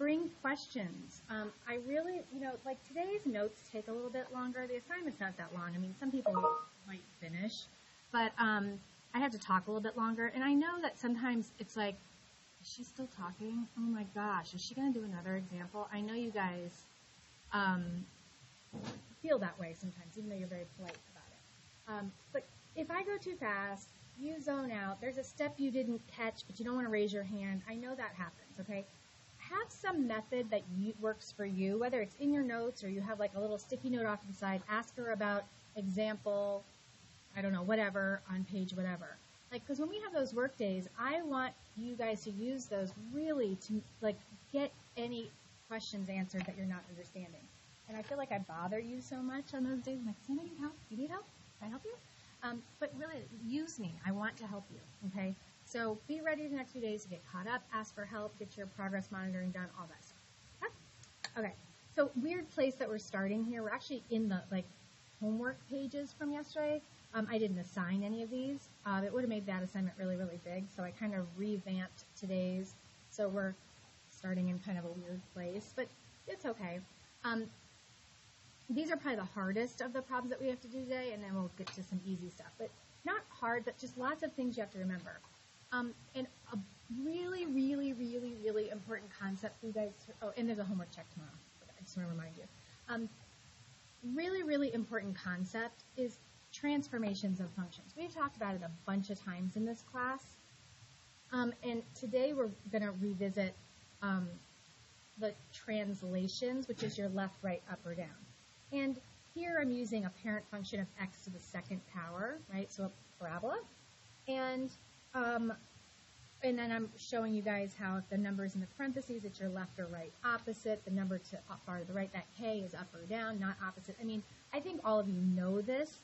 bring questions. I really, like today's notes take a little bit longer. The assignment's not that long. I mean, some people might finish, but I have to talk a little bit longer. And I know that sometimes it's like, is she still talking? Oh my gosh, is she going to do another example? I know you guys feel that way sometimes, even though you're very polite about it. But if I go too fast, you zone out, there's a step you didn't catch, but you don't want to raise your hand. I know that happens, okay? Have some method that works for you, whether it's in your notes or you have like a little sticky note off to the side. Ask her about example, I don't know, whatever, on page whatever. Like, because when we have those work days, I want you guys to use those really to, like, get any questions answered that you're not understanding. And I feel like I bother you so much on those days. I'm like, does anybody need help? You need help? Can I help you? But really, use me. I want to help you, okay? So be ready the next few days to get caught up, ask for help, get your progress monitoring done, all that stuff. Okay, so weird place that we're starting here. We're actually in the, like, homework pages from yesterday. I didn't assign any of these. It would have made that assignment really, really big, so I kind of revamped today's. So we're starting in kind of a weird place, but it's okay. These are probably the hardest of the problems that we have to do today, and then we'll get to some easy stuff. But not hard, but just lots of things you have to remember. And a really, really, really, really important concept for you guys. And there's a homework check tomorrow. I just want to remind you. Really, really important concept is transformations of functions. We've talked about it a bunch of times in this class. And today we're going to revisit the translations, which is your left, right, up, or down. And here I'm using a parent function of x to the second power, right? So a parabola. And then I'm showing you guys how if the number's in the parentheses, it's your left or right opposite. The number to far to the right, that k is up or down, not opposite. I mean, I think all of you know this.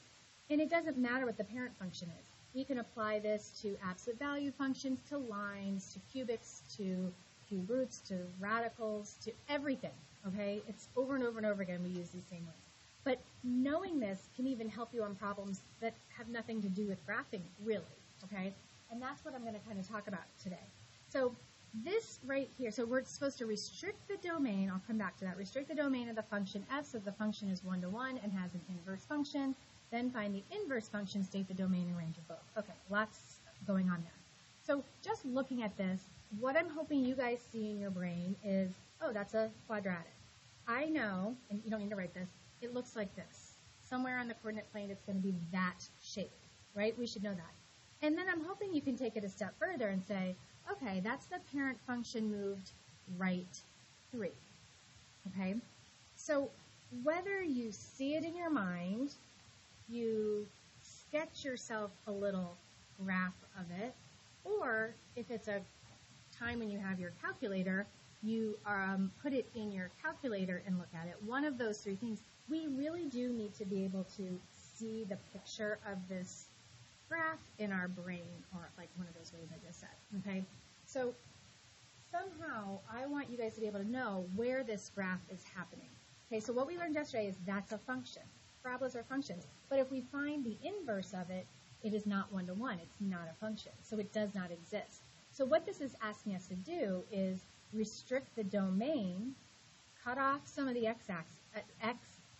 And it doesn't matter what the parent function is. We can apply this to absolute value functions, to lines, to cubics, to cube roots, to radicals, to everything, okay? It's over and over and over again we use these same ones. But knowing this can even help you on problems that have nothing to do with graphing, really, okay? And that's what I'm going to kind of talk about today. So this right here, so we're supposed to restrict the domain. I'll come back to that. Restrict the domain of the function f so the function is 1 to 1 and has an inverse function. Then find the inverse function, state the domain and range of both. Okay, lots going on there. So just looking at this, what I'm hoping you guys see in your brain is, oh, that's a quadratic. I know, and you don't need to write this, it looks like this. Somewhere on the coordinate plane, it's going to be that shape, right? We should know that. And then I'm hoping you can take it a step further and say, okay, that's the parent function moved right 3, okay? So whether you see it in your mind, you sketch yourself a little graph of it, or if it's a time when you have your calculator, you put it in your calculator and look at it. One of those 3 things, we really do need to be able to see the picture of this graph in our brain, or like one of those ways I just said, okay? So somehow I want you guys to be able to know where this graph is happening. Okay, so what we learned yesterday is that's a function. Parabolas are functions. But if we find the inverse of it, it is not 1 to 1. It's not a function. So it does not exist. So what this is asking us to do is restrict the domain, cut off some of the x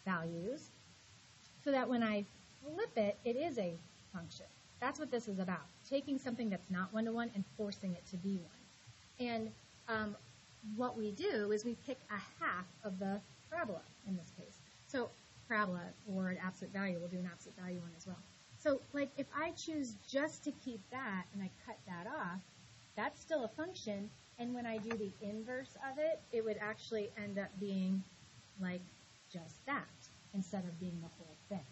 values, so that when I flip it, it is a function. That's what this is about, taking something that's not 1 to 1 and forcing it to be 1. And what we do is we pick a half of the parabola in this case. So parabola or an absolute value, we'll do an absolute value one as well. So like if I choose just to keep that and I cut that off, that's still a function, and when I do the inverse of it, it would actually end up being like just that instead of being the whole thing,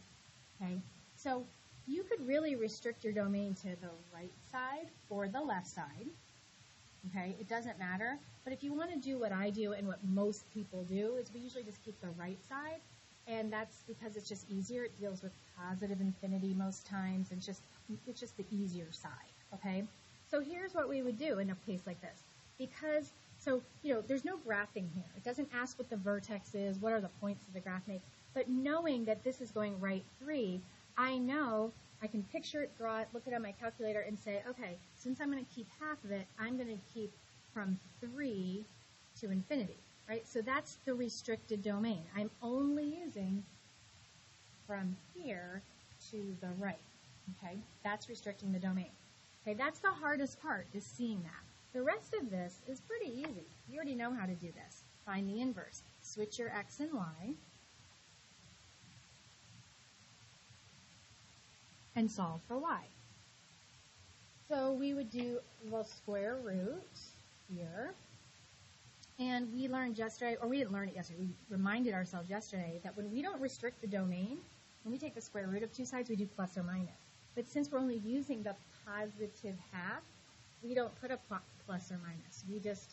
okay? So you could really restrict your domain to the right side or the left side, okay? It doesn't matter, but if you want to do what I do and what most people do is we usually just keep the right side, and that's because it's just easier. It deals with positive infinity most times, and it's just the easier side, okay? So here's what we would do in a case like this. Because, so, there's no graphing here. It doesn't ask what the vertex is, what are the points of the graph make. But knowing that this is going right 3, I know I can picture it, draw it, look it on my calculator, and say, okay, since I'm going to keep half of it, I'm going to keep from 3 to infinity, right? So that's the restricted domain. I'm only using from here to the right, okay? That's restricting the domain. Okay, that's the hardest part, is seeing that. The rest of this is pretty easy. You already know how to do this. Find the inverse. Switch your x and y, and solve for y. So we would do the square root here. And we learned yesterday, or we didn't learn it yesterday, we reminded ourselves yesterday that when we don't restrict the domain, when we take the square root of two sides, we do plus or minus. But since we're only using the positive half, we don't put a plus or minus. We just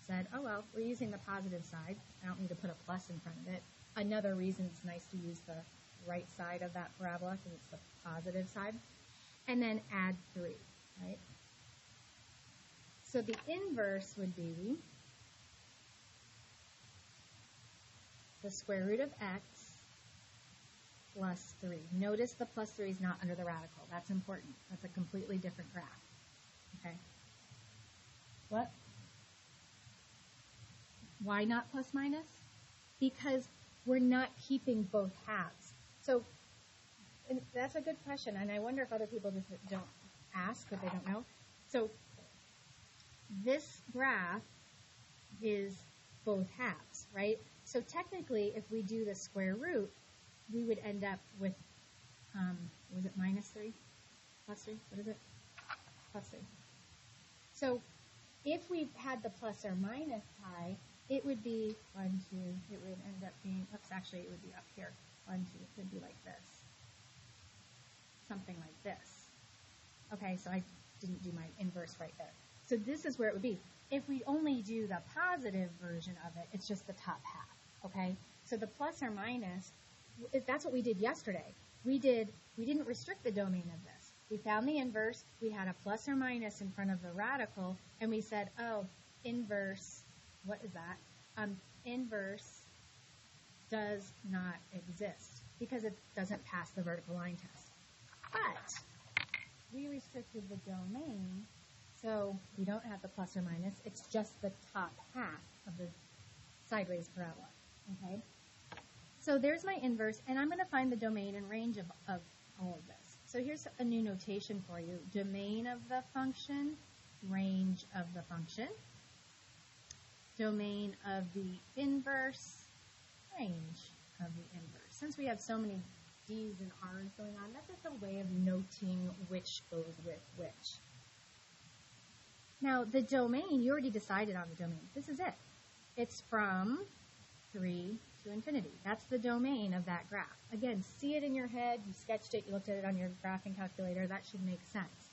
said, oh well, we're using the positive side. I don't need to put a plus in front of it. Another reason it's nice to use the right side of that parabola because it's the positive side. And then add 3, right? So the inverse would be the square root of x plus 3. Notice the plus 3 is not under the radical. That's important. That's a completely different graph. Okay? What? Why not plus minus? Because we're not keeping both halves. So and that's a good question, and I wonder if other people just don't ask, but they don't know. So this graph is both halves, right? So technically, if we do the square root, we would end up with, was it minus 3? Plus 3? What is it? Plus 3. So if we had the plus or minus high, it would be 1, 2, it would end up being, oops, actually it would be up here. 1, 2, it would be like this. Something like this. Okay, so I didn't do my inverse right there. So this is where it would be. If we only do the positive version of it, it's just the top half, okay? So the plus or minus, that's what we did yesterday. We didn't restrict the domain of this. We found the inverse, we had a plus or minus in front of the radical, and we said, oh, inverse, what is that? Inverse does not exist because it doesn't pass the vertical line test. But we restricted the domain, so we don't have the plus or minus. It's just the top half of the sideways parabola. Okay? So there's my inverse, and I'm going to find the domain and range of all of this. So here's a new notation for you. Domain of the function, range of the function. Domain of the inverse, range of the inverse. Since we have so many D's and R's going on, that's just a way of noting which goes with which. Now, the domain, you already decided on the domain. This is it. It's from 3 to infinity. That's the domain of that graph. Again, see it in your head. You sketched it. You looked at it on your graphing calculator. That should make sense.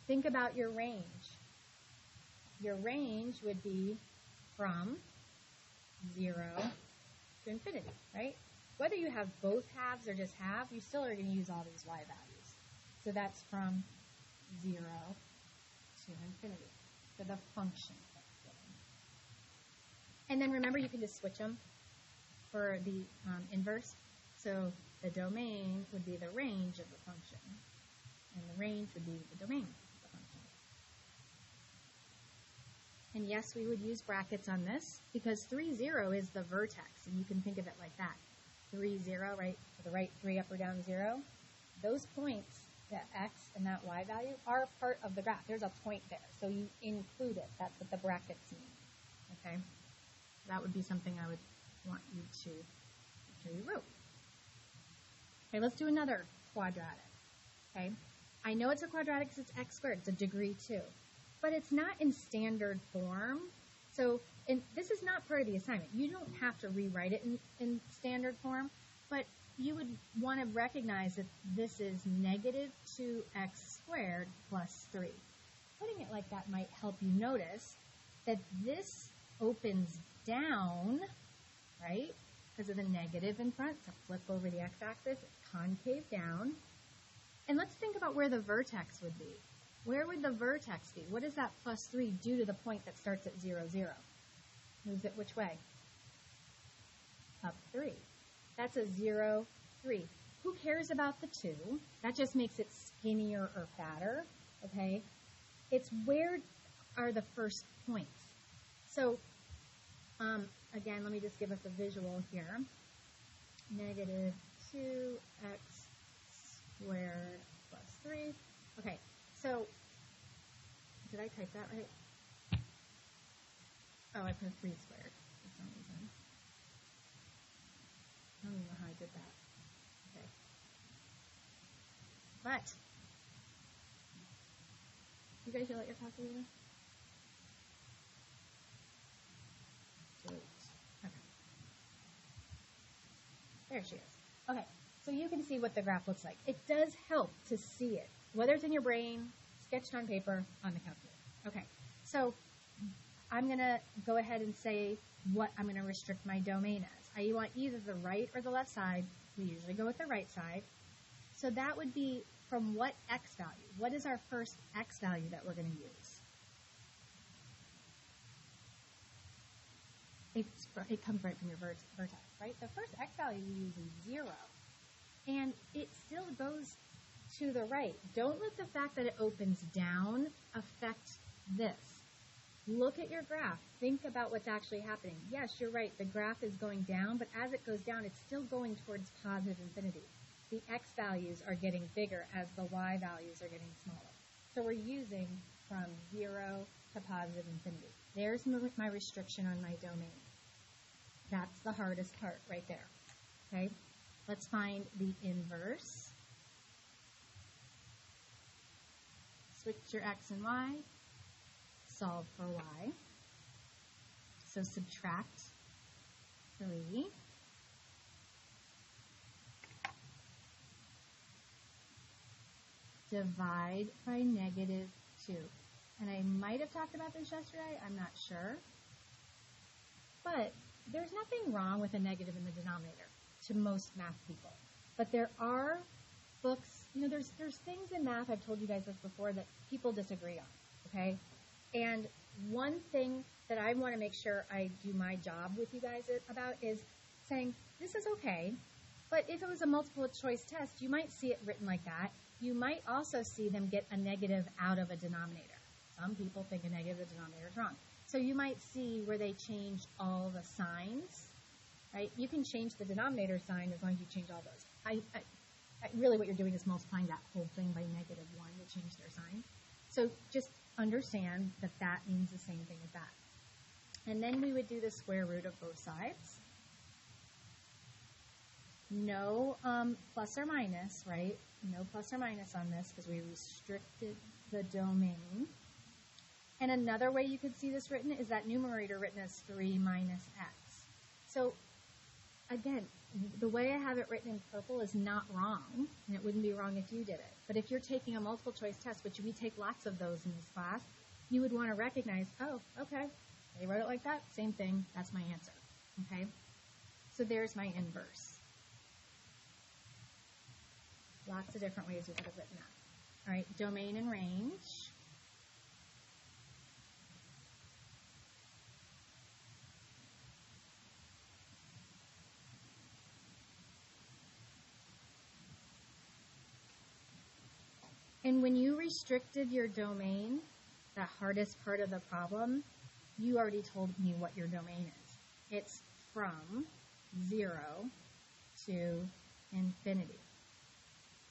Think about your range. Your range would be from 0 to infinity, right? Whether you have both halves or just half, you still are going to use all these y values. So that's from 0 to infinity for the function. And then remember, you can just switch them for the inverse. So the domain would be the range of the function, and the range would be the domain of the function. And yes, we would use brackets on this because 3, 0 is the vertex, and you can think of it like that. 3, 0, right, to the right 3 up or down 0. Those points, that x and that y value, are part of the graph. There's a point there, so you include it. That's what the brackets mean, okay? That would be something I would want you to rewrote. Okay, let's do another quadratic, okay? I know it's a quadratic because it's x squared. It's a degree 2. But it's not in standard form. So this is not part of the assignment. You don't have to rewrite it in standard form, but you would want to recognize that this is negative 2x squared plus 3. Putting it like that might help you notice that this opens down, right, because of the negative in front. So flip over the x-axis, it's concave down. And let's think about where the vertex would be. Where would the vertex be? What does that plus 3 do to the point that starts at 0, 0? Moves it which way? Up 3. That's a 0, 3. Who cares about the 2? That just makes it skinnier or fatter, okay? It's where are the first points. So, again, let me just give us a visual here. Negative 2x squared plus 3. Okay, so, did I type that right? Oh, I put 3 squared for some reason. I don't even know how I did that. Okay. But, you guys yell at your calculator? Okay. There she is. Okay, so you can see what the graph looks like. It does help to see it, whether it's in your brain, sketched on paper, on the calculator. Okay, so I'm going to go ahead and say what I'm going to restrict my domain as. I want either the right or the left side. We usually go with the right side. So that would be from what x value? What is our first x value that we're going to use? It comes right from your vertex, right? The first x value we use is 0. And it still goes to the right. Don't let the fact that it opens down affect this. Look at your graph. Think about what's actually happening. Yes, you're right. The graph is going down, but as it goes down, it's still going towards positive infinity. The x values are getting bigger as the y values are getting smaller. So we're using from 0 to positive infinity. There's my restriction on my domain. That's the hardest part right there. Okay? Let's find the inverse. Switch your x and y. Solve for y. So subtract 3. Divide by negative 2. And I might have talked about this yesterday, I'm not sure. But there's nothing wrong with a negative in the denominator to most math people. But there are books, there's things in math, I've told you guys this before, that people disagree on, okay? And one thing that I want to make sure I do my job with you guys about is saying, this is okay, but if it was a multiple choice test, you might see it written like that. You might also see them get a negative out of a denominator. Some people think a negative in the denominator is wrong. So you might see where they changed all the signs, right? You can change the denominator sign as long as you change all those. Really what you're doing is multiplying that whole thing by negative 1 to change their sign. So just understand that that means the same thing as that. And then we would do the square root of both sides. No plus or minus, right? No plus or minus on this because we restricted the domain. And another way you could see this written is that numerator written as 3 minus x. So again, the way I have it written in purple is not wrong, and it wouldn't be wrong if you did it. But if you're taking a multiple choice test, which we take lots of those in this class, you would want to recognize, oh, okay, they wrote it like that, same thing, that's my answer, okay? So there's my inverse. Lots of different ways we could have written that. All right, domain and range. And when you restricted your domain, the hardest part of the problem, you already told me what your domain is. It's from 0 to infinity.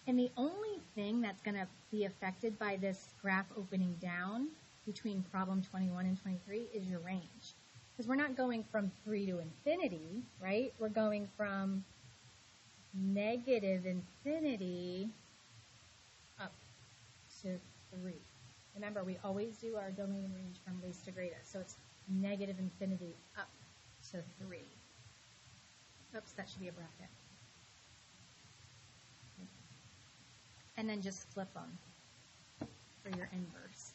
And the only thing that's going to be affected by this graph opening down between problem 21 and 23 is your range. Because we're not going from 3 to infinity, right? We're going from negative infinity up to 3. Remember, we always do our domain and range from least to greatest. So it's negative infinity up to 3. Oops, that should be a bracket. And then just flip them for your inverse.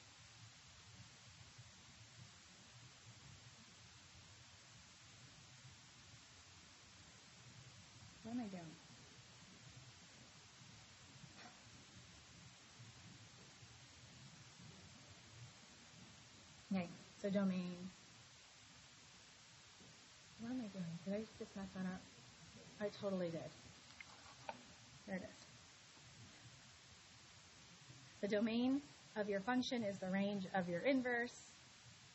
What am I doing? Okay, so domain. What am I doing? Did I just mess that up? I totally did. There it is. The domain of your function is the range of your inverse.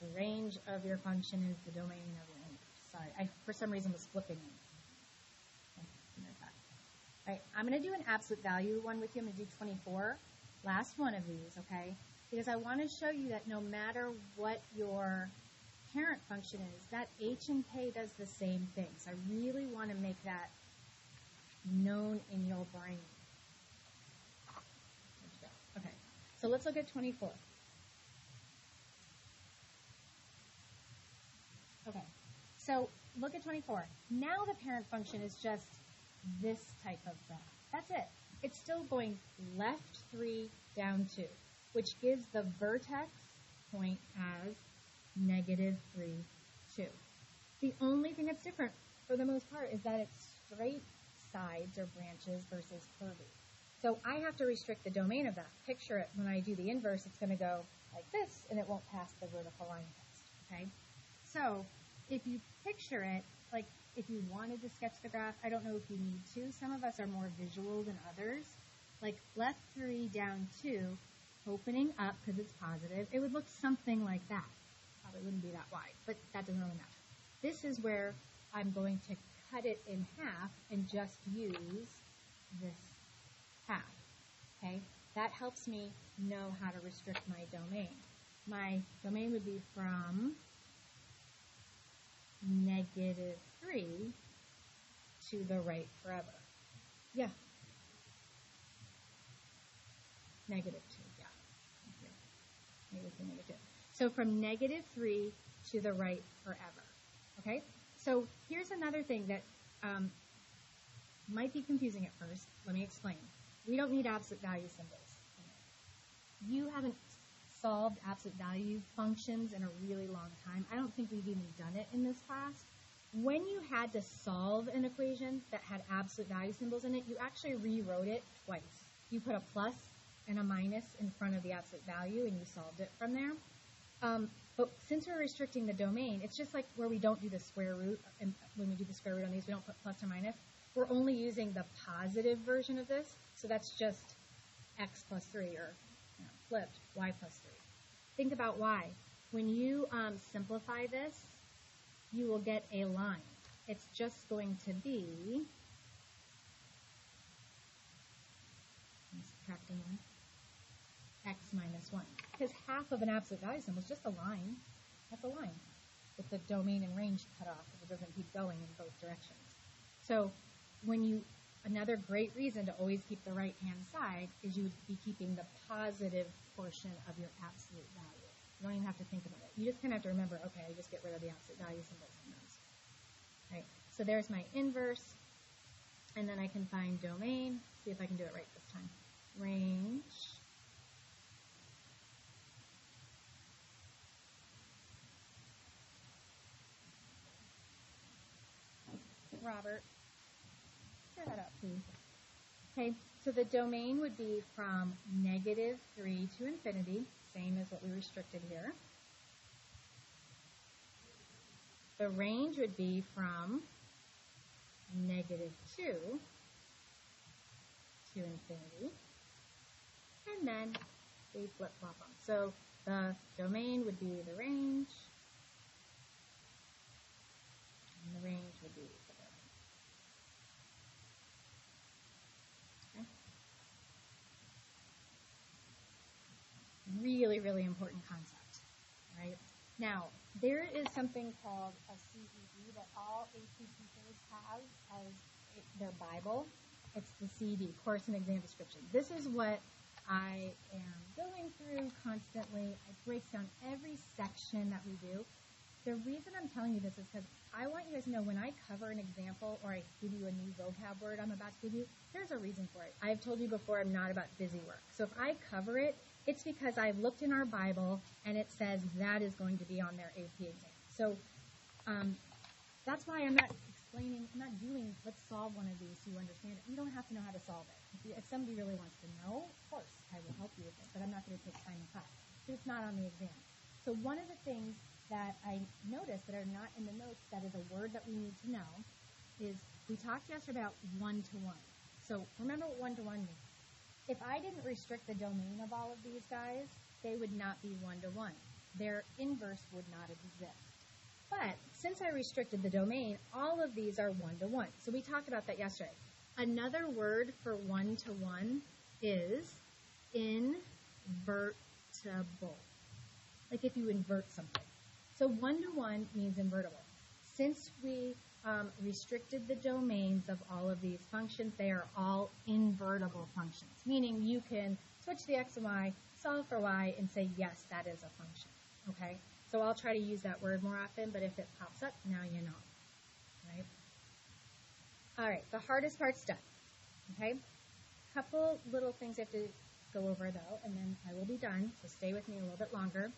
The range of your function is the domain of your inverse. Sorry, I, for some reason, was flipping it. All right, I'm going to do an absolute value one with you. I'm going to do 24. Last one of these, okay? Because I want to show you that no matter what your parent function is, that h and k does the same thing. So I really want to make that known in your brain. Okay, so let's look at 24. Okay, so look at 24. Now the parent function is just this type of graph. That's it. It's still going left 3, down 2, which gives the vertex point as -3, 2. The only thing that's different, for the most part, is that it's straight sides or branches versus curvy. So I have to restrict the domain of that. Picture it, when I do the inverse, it's going to go like this, and it won't pass the vertical line test, okay? So if you picture it, like if you wanted to sketch the graph, I don't know if you need to. Some of us are more visual than others. Like left 3, down 2, opening up because it's positive, it would look something like that. Probably wouldn't be that wide, but that doesn't really matter. This is where I'm going to cut it in half and just use this half, okay? That helps me know how to restrict my domain. My domain would be from -3 to the right forever. Yeah. -2, yeah. -2. So from -3 to the right forever. Okay? So here's another thing that might be confusing at first. Let me explain. We don't need absolute value symbols. You haven't solved absolute value functions in a really long time. I don't think we've even done it in this class. When you had to solve an equation that had absolute value symbols in it, you actually rewrote it twice. You put a plus and a minus in front of the absolute value, and you solved it from there. But since we're restricting the domain, it's just like where we don't do the square root, and when we do the square root on these, we don't put plus or minus. We're only using the positive version of this, so that's just x plus 3, or flipped, y plus 3. Think about y. When you simplify this, you will get a line. It's just going to be, I'm subtracting 1, x minus 1. Because half of an absolute value symbol is just a line. That's a line with the domain and range cut off if it doesn't keep going in both directions. So when you, another great reason to always keep the right-hand side is you would be keeping the positive portion of your absolute value. You don't even have to think about it. You just kind of have to remember, okay, I just get rid of the absolute value symbols in those. Right. So there's my inverse, and then I can find domain. See if I can do it right this time. Range. Robert, clear that up, please. Okay, so the domain would be from -3 to infinity, same as what we restricted here. The range would be from -2 to infinity, and then we flip-flop them. So the domain would be the range, and the range would be the domain. Okay. Really, really important concept, right? Now, there is something called a CED that all AP teachers have as their Bible. It's the CED, Course and Exam Description. This is what I am going through constantly. It breaks down every section that we do. The reason I'm telling you this is because I want you guys to know when I cover an example or I give you a new vocab word I'm about to give you, there's a reason for it. I've told you before I'm not about busy work. So if I cover it, it's because I've looked in our Bible and it says that is going to be on their AP exam. So that's why I'm not explaining, I'm not doing, let's solve one of these so you understand it. You don't have to know how to solve it. If somebody really wants to know, of course, I will help you with it, but I'm not going to take time in class. So it's not on the exam. So one of the things that I noticed that are not in the notes that is a word that we need to know is we talked yesterday about one-to-one. So remember what one-to-one means. If I didn't restrict the domain of all of these guys, they would not be one-to-one. their inverse would not exist. But since I restricted the domain, all of these are one-to-one. So we talked about that yesterday. Another word for one-to-one is invertible, like if you invert something. So one-to-one means invertible. Since we restricted the domains of all of these functions, they are all invertible functions, meaning you can switch the x and y, solve for y, and say, yes, that is a function, okay? So I'll try to use that word more often, but if it pops up, now you know, right? All right, the hardest part's done, okay? Couple little things I have to go over, though, and then I will be done, so stay with me a little bit longer.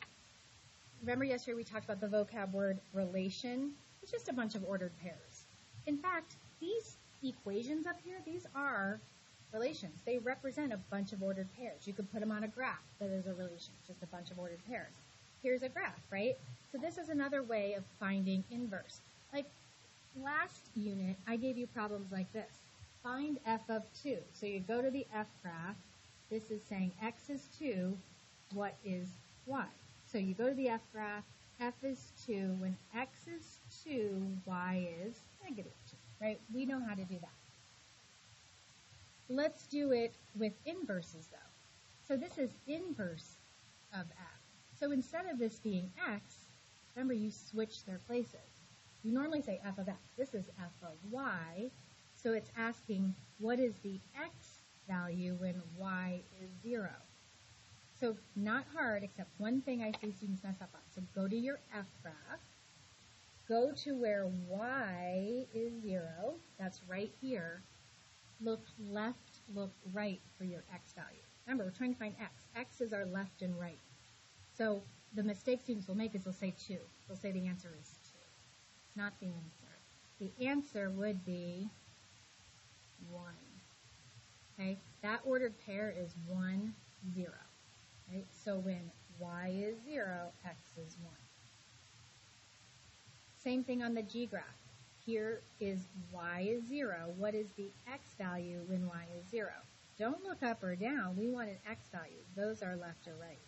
Remember yesterday we talked about the vocab word relation? It's just a bunch of ordered pairs. In fact, these equations up here, these are relations. They represent a bunch of ordered pairs. You could put them on a graph that is a relation, just a bunch of ordered pairs. Here's a graph, right? So this is another way of finding inverse. Like last unit, I gave you problems like this. Find f of 2. So you go to the f graph. This is saying x is 2. What is y? So you go to the f graph. F is 2. When x is 2, y is negative 2, right? We know how to do that. Let's do it with inverses, though. So this is inverse of f. So instead of this being x, remember you switch their places. You normally say f of x. This is f of y. So it's asking, what is the x value when y is 0? So not hard, except one thing I see students mess up on. So go to your f graph. Go to where y is 0. That's right here. Look left, look right for your x value. Remember, we're trying to find x. X is our left and right. So the mistake students will make is they'll say 2. They'll say the answer is 2. It's not the answer. The answer would be 1. Okay? That ordered pair is 1, 0. Right? So when y is 0, x is 1. Same thing on the G graph. Here is y is 0. What is the x value when y is 0? Don't look up or down. We want an x value. Those are left or right.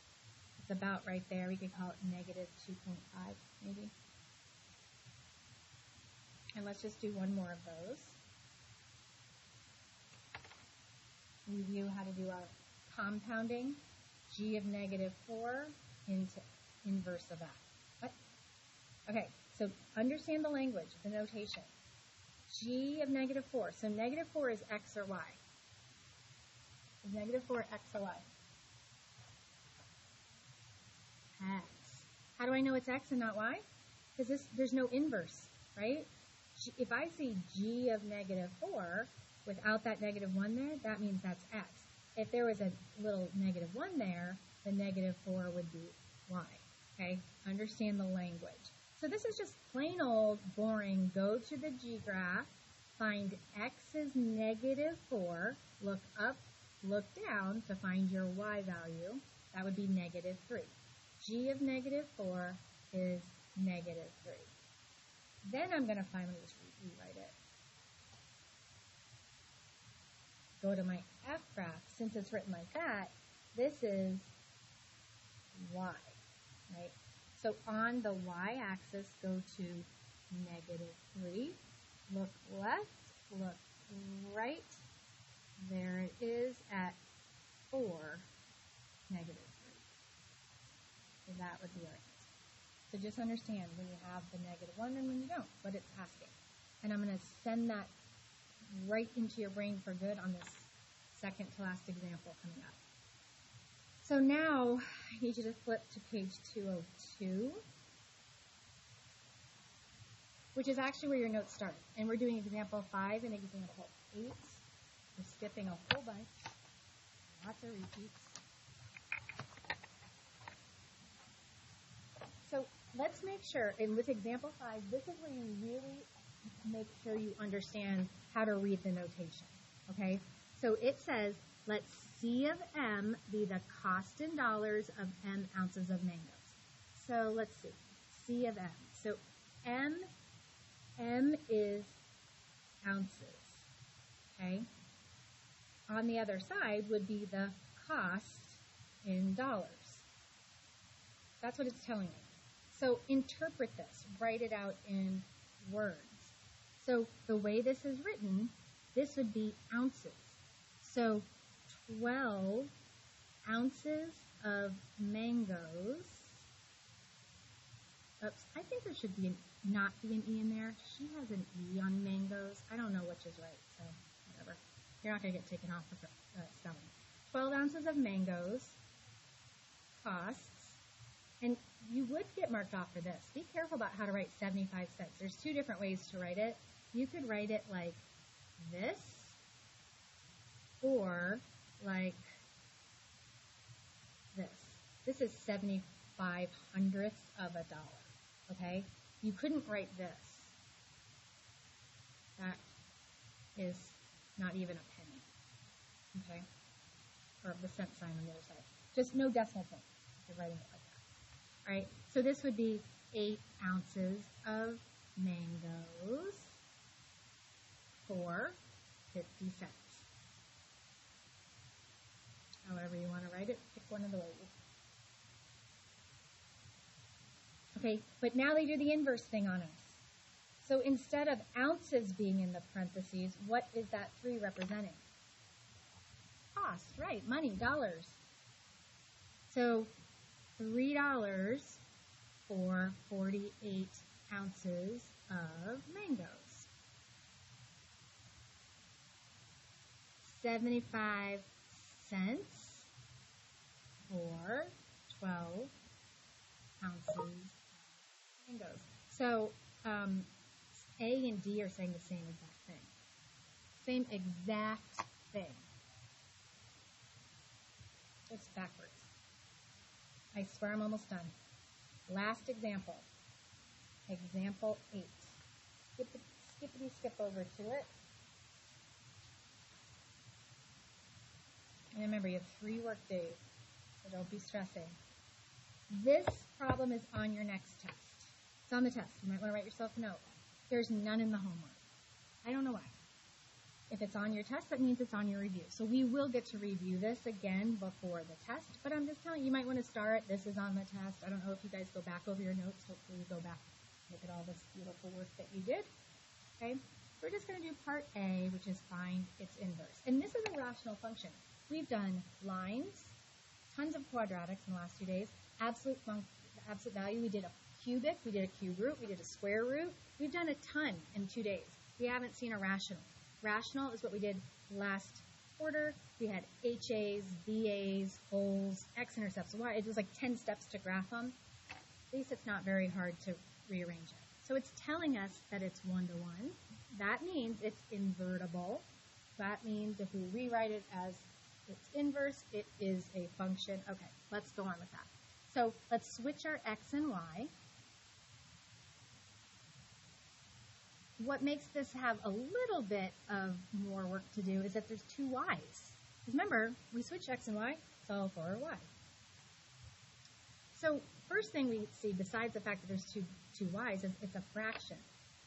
It's about right there. We could call it negative 2.5 maybe. And let's just do one more of those. Review how to do our compounding. G of negative 4 into inverse of f. What? Okay, so understand the language, the notation. G of negative 4. So negative 4 is x or y. Is negative 4 x or y? X. How do I know it's x and not y? Because there's no inverse, right? If I see g of negative 4 without that negative 1 there, that means that's x. If there was a little negative 1 there, the negative 4 would be y. Okay? Understand the language. So this is just plain old boring. Go to the G graph, find x is negative 4, look up, look down to find your y value. That would be negative 3. G of negative 4 is negative 3. Then I'm going to finally just rewrite it. Go to my f graph. Since it's written like that, this is y, right? So on the y-axis, go to negative 3. Look left, look right. There it is at 4, negative 3. So that would be our answer. So just understand when you have the negative 1 and when you don't, what it's asking. And I'm going to send that right into your brain for good on this second to last example coming up. So now I need you to flip to page 202, which is actually where your notes start. And we're doing example 5 and example 8. We're skipping a whole bunch, lots of repeats. So let's make sure, and with example 5, this is where you really make sure you understand how to read the notation, okay? So it says, let C of M be the cost in dollars of M ounces of mangoes. So let's see, C of M. So M is ounces, okay? On the other side would be the cost in dollars. That's what it's telling me. So interpret this. Write it out in words. So the way this is written, this would be ounces. So 12 ounces of mangoes. Oops, I think there should be not be an E in there. She has an E on mangoes. I don't know which is right, so whatever. You're not going to get taken off for spelling. 12 ounces of mangoes costs, and you would get marked off for this. Be careful about how to write 75 cents. There's two different ways to write it. You could write it like this, or like this. This is 75 hundredths of a dollar, okay? You couldn't write this. That is not even a penny, okay? Or the cent sign on the other side. Just no decimal point if you're writing it like that. All right, so this would be 8 ounces of mangoes for 50 cents. However you want to write it, pick one of those. Okay, but now they do the inverse thing on us. So instead of ounces being in the parentheses, what is that 3 representing? Cost, right, money, dollars. So $3 for 48 ounces of mangoes. 75 cents for 12 ounces of mangoes. So A and D are saying the same exact thing. Same exact thing. It's backwards. I swear I'm almost done. Last example. Example 8. Skippity skip over to it. And remember, you have 3 work days, so don't be stressing. This problem is on your next test. It's on the test. You might want to write yourself a note. There's none in the homework. I don't know why. If it's on your test, that means it's on your review. So we will get to review this again before the test, but I'm just telling you, you might want to start. This is on the test. I don't know if you guys go back over your notes. Hopefully you go back and look at all this beautiful work that you did. Okay? We're just going to do part A, which is find its inverse. And this is a rational function. We've done lines, tons of quadratics in the last 2 days, absolute value. We did a cubic, we did a cube root, we did a square root. We've done a ton in 2 days. We haven't seen a rational. Rational is what we did last quarter. We had HAs, VAs, wholes, x-intercepts, y. It was like 10 steps to graph them. At least it's not very hard to rearrange it. So it's telling us that it's 1-to-1. That means it's invertible. That means if we rewrite it as its inverse, it is a function. Okay, let's go on with that. So let's switch our x and y. What makes this have a little bit of more work to do is that there's 2 y's. Because remember, we switch x and y, solve for y. So first thing we see, besides the fact that there's two y's, is it's a fraction.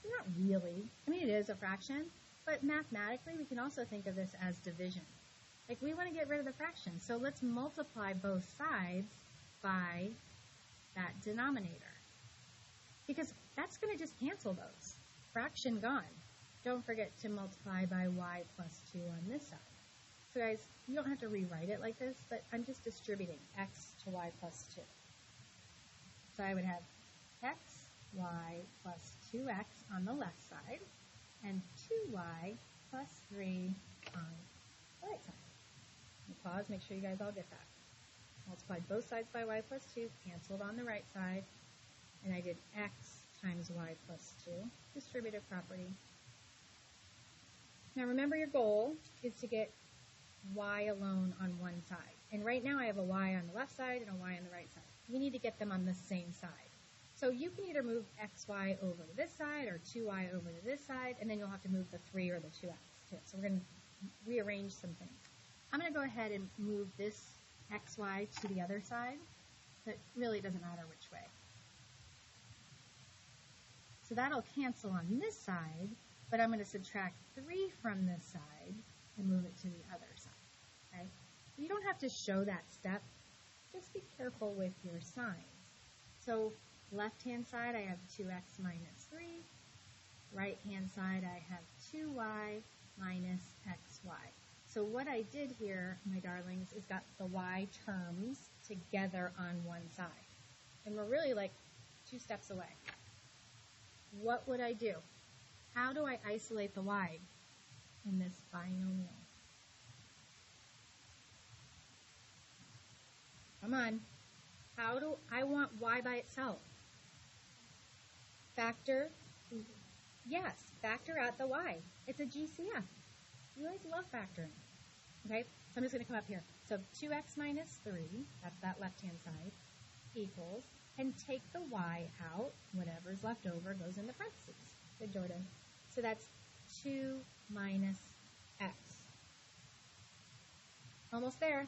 Not really. I mean, it is a fraction, but mathematically, we can also think of this as division. Like, we want to get rid of the fraction, so let's multiply both sides by that denominator. Because that's going to just cancel those. Fraction gone. Don't forget to multiply by y plus 2 on this side. So guys, you don't have to rewrite it like this, but I'm just distributing x to y plus 2. So I would have x, y plus 2x on the left side, and 2y plus 3 on the right side. Pause, make sure you guys all get that. Multiplied both sides by y plus 2, canceled on the right side, and I did x times y plus 2, distributive property. Now remember, your goal is to get y alone on one side. And right now I have a y on the left side and a y on the right side. We need to get them on the same side. So you can either move xy over to this side or 2y over to this side, and then you'll have to move the 3 or the 2x too. So we're going to rearrange some things. I'm going to go ahead and move this xy to the other side. But really, it doesn't matter which way. So that'll cancel on this side, but I'm going to subtract 3 from this side and move it to the other side. Okay? You don't have to show that step. Just be careful with your signs. So left-hand side, I have 2x minus 3. Right-hand side, I have 2y minus xy. So what I did here, my darlings, is got the y terms together on one side. And we're really like 2 steps away. What would I do? How do I isolate the y in this binomial? Come on. How do I want y by itself? Factor. Yes, factor out the y. It's a GCF. You guys love factoring. Okay, so I'm just going to come up here. So 2x minus 3, that's that left-hand side, equals, and take the y out. Whatever's left over goes in the parentheses. Good, Jordan. So that's 2 minus x. Almost there.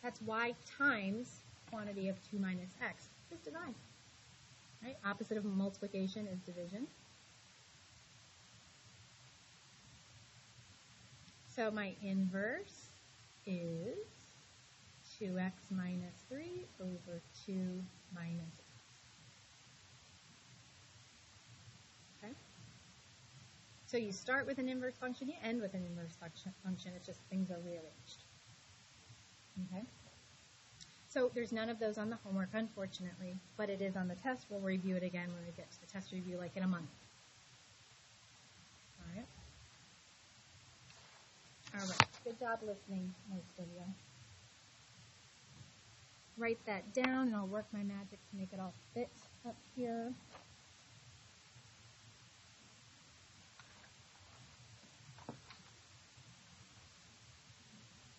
That's y times quantity of 2 minus x. Just divide. Right? Opposite of multiplication is division. So my inverse is 2x minus 3 over 2 minus x. Okay? So you start with an inverse function, you end with an inverse function. It's just things are rearranged. Okay? So there's none of those on the homework, unfortunately, but it is on the test. We'll review it again when we get to the test review, like in a month. All right? All right. Good job listening, most of you. Write that down, and I'll work my magic to make it all fit up here.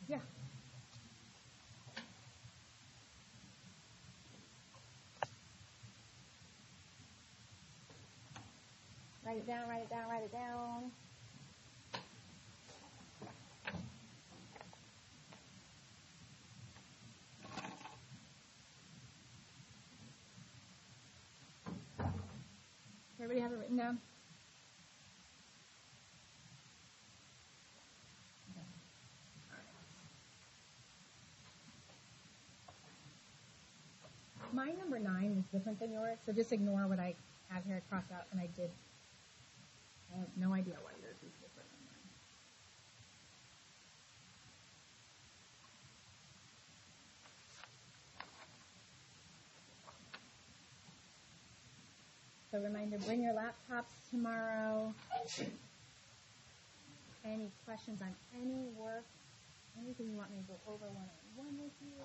Yeah. Write it down, write it down, write it down. Everybody have it written down? Okay. All right. My number 9 is different than yours, so just ignore what I have here crossed out, and I have no idea why yours is different than mine. So reminder, bring your laptops tomorrow. Any questions on any work, anything you want me to go over one-on-one with you?